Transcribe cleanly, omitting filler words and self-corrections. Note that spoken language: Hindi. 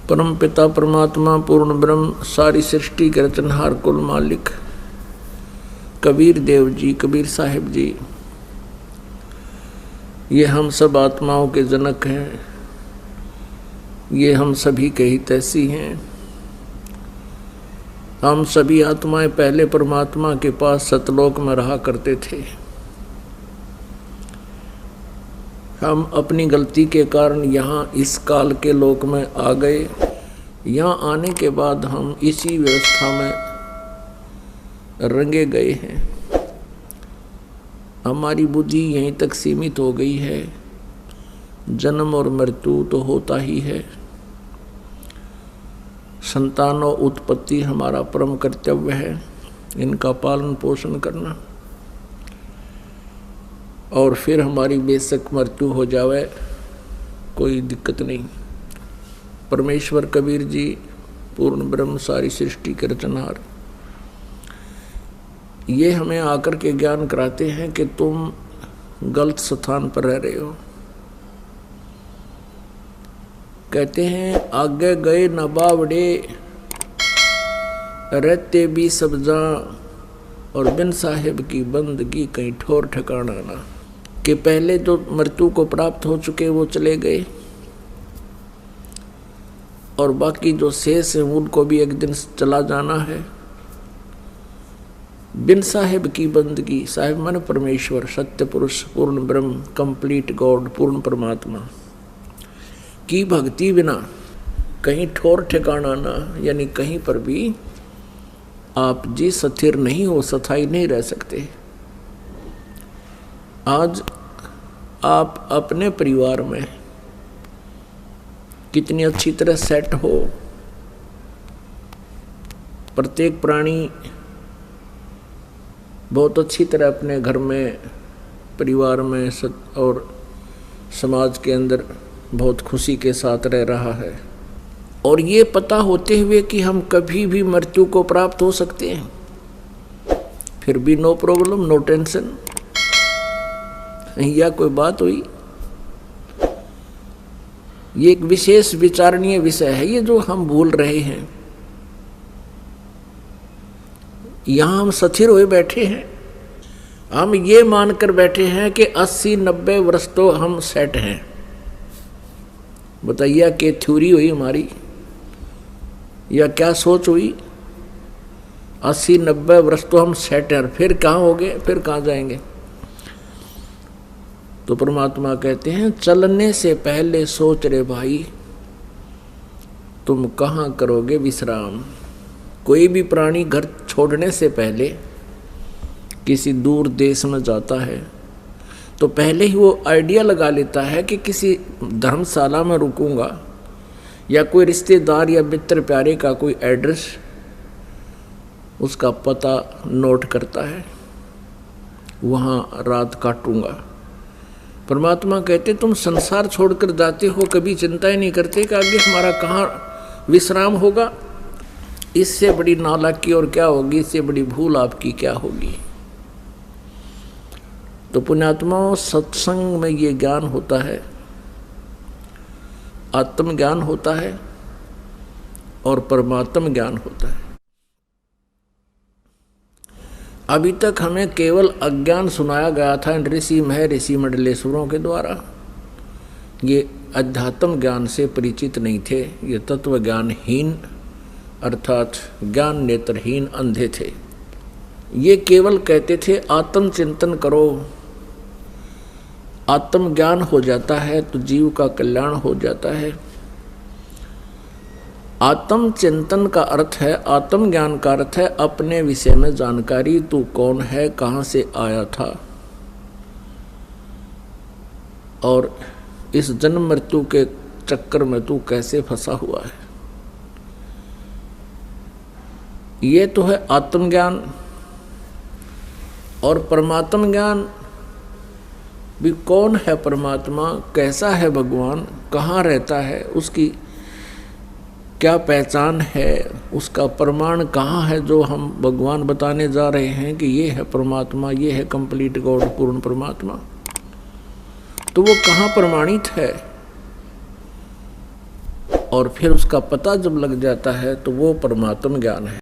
परम पिता परमात्मा पूर्ण ब्रह्म सारी सृष्टि के रचनहार कुल मालिक कबीर देव जी, कबीर साहिब जी, ये हम सब आत्माओं के जनक हैं, ये हम सभी के हितैषी हैं। हम सभी आत्माएं पहले परमात्मा के पास सतलोक में रहा करते थे। हम अपनी गलती के कारण यहाँ इस काल के लोक में आ गए। यहाँ आने के बाद हम इसी व्यवस्था में रंगे गए हैं। हमारी बुद्धि यहीं तक सीमित हो गई है। जन्म और मृत्यु तो होता ही है। संतान और उत्पत्ति हमारा परम कर्तव्य है, इनका पालन पोषण करना। और फिर हमारी बेशक मृत्यु हो जावे, कोई दिक्कत नहीं। परमेश्वर कबीर जी पूर्ण ब्रह्म सारी सृष्टि के रचनहार, ये हमें आकर के ज्ञान कराते हैं कि तुम गलत स्थान पर रह रहे हो। कहते हैं आगे गए न बावड़े, रहते भी सब जहाँ, और बिन साहिब की बंदगी कहीं ठोर ठिकाना ना। कि पहले जो मृत्यु को प्राप्त हो चुके वो चले गए, और बाकी जो शेष है उनको भी एक दिन चला जाना है। बिन साहिब की बंदगी, साहिब माने परमेश्वर, सत्य पुरुष, पूर्ण ब्रह्म, कंप्लीट गॉड, पूर्ण परमात्मा की भक्ति बिना कहीं ठोर ठिकाना ना, यानी कहीं पर भी आप जी स्थिर नहीं हो, स्थायी नहीं रह सकते। आज आप अपने परिवार में कितनी अच्छी तरह सेट हो। प्रत्येक प्राणी बहुत अच्छी तरह अपने घर में, परिवार में और समाज के अंदर बहुत खुशी के साथ रह रहा है। और ये पता होते हुए कि हम कभी भी मृत्यु को प्राप्त हो सकते हैं, फिर भी नो प्रॉब्लम, नो टेंशन। यह कोई बात हुई? ये एक विशेष विचारणीय विषय है, ये जो हम भूल रहे हैं। यहां हम स्थिर हुए बैठे हैं, हम ये मानकर बैठे हैं कि 80-90 वर्ष तो हम सेट हैं। बताइए क्या थ्योरी हुई हमारी, या क्या सोच हुई? 80-90 वर्ष तो हम सेट हैं, फिर कहाँ हो गए, फिर कहाँ जाएंगे? तो परमात्मा कहते हैं चलने से पहले सोच रे भाई, तुम कहाँ करोगे विश्राम। कोई भी प्राणी घर छोड़ने से पहले किसी दूर देश में जाता है तो पहले ही वो आइडिया लगा लेता है कि किसी धर्मशाला में रुकूंगा, या कोई रिश्तेदार या मित्र प्यारे का कोई एड्रेस, उसका पता नोट करता है, वहाँ रात काटूंगा। परमात्मा कहते तुम संसार छोड़कर जाते हो, कभी चिंता ही नहीं करते कि आगे हमारा कहाँ विश्राम होगा। इससे बड़ी नालायकी और क्या होगी, इससे बड़ी भूल आपकी क्या होगी। तो पुण्यात्माओं, सत्संग में ये ज्ञान होता है, आत्मज्ञान होता है और परमात्म ज्ञान होता है। अभी तक हमें केवल अज्ञान सुनाया गया था ऋषि महर्षि मंडलेश्वरों के द्वारा। ये अध्यात्म ज्ञान से परिचित नहीं थे, ये तत्व ज्ञानहीन अर्थात ज्ञान नेत्रहीन अंधे थे। ये केवल कहते थे आत्म चिंतन करो, आत्मज्ञान हो जाता है तो जीव का कल्याण हो जाता है। आत्म चिंतन का अर्थ है, आत्मज्ञान का अर्थ है अपने विषय में जानकारी, तू कौन है, कहाँ से आया था, और इस जन्म मृत्यु के चक्कर में तू कैसे फंसा हुआ है। ये तो है आत्मज्ञान। और परमात्म ज्ञान भी, कौन है परमात्मा, कैसा है भगवान, कहाँ रहता है, उसकी क्या पहचान है, उसका प्रमाण कहाँ है जो हम भगवान बताने जा रहे हैं कि ये है परमात्मा, ये है कंप्लीट गॉड, पूर्ण परमात्मा। तो वो कहाँ प्रमाणित है और फिर उसका पता जब लग जाता है तो वो परमात्म ज्ञान है।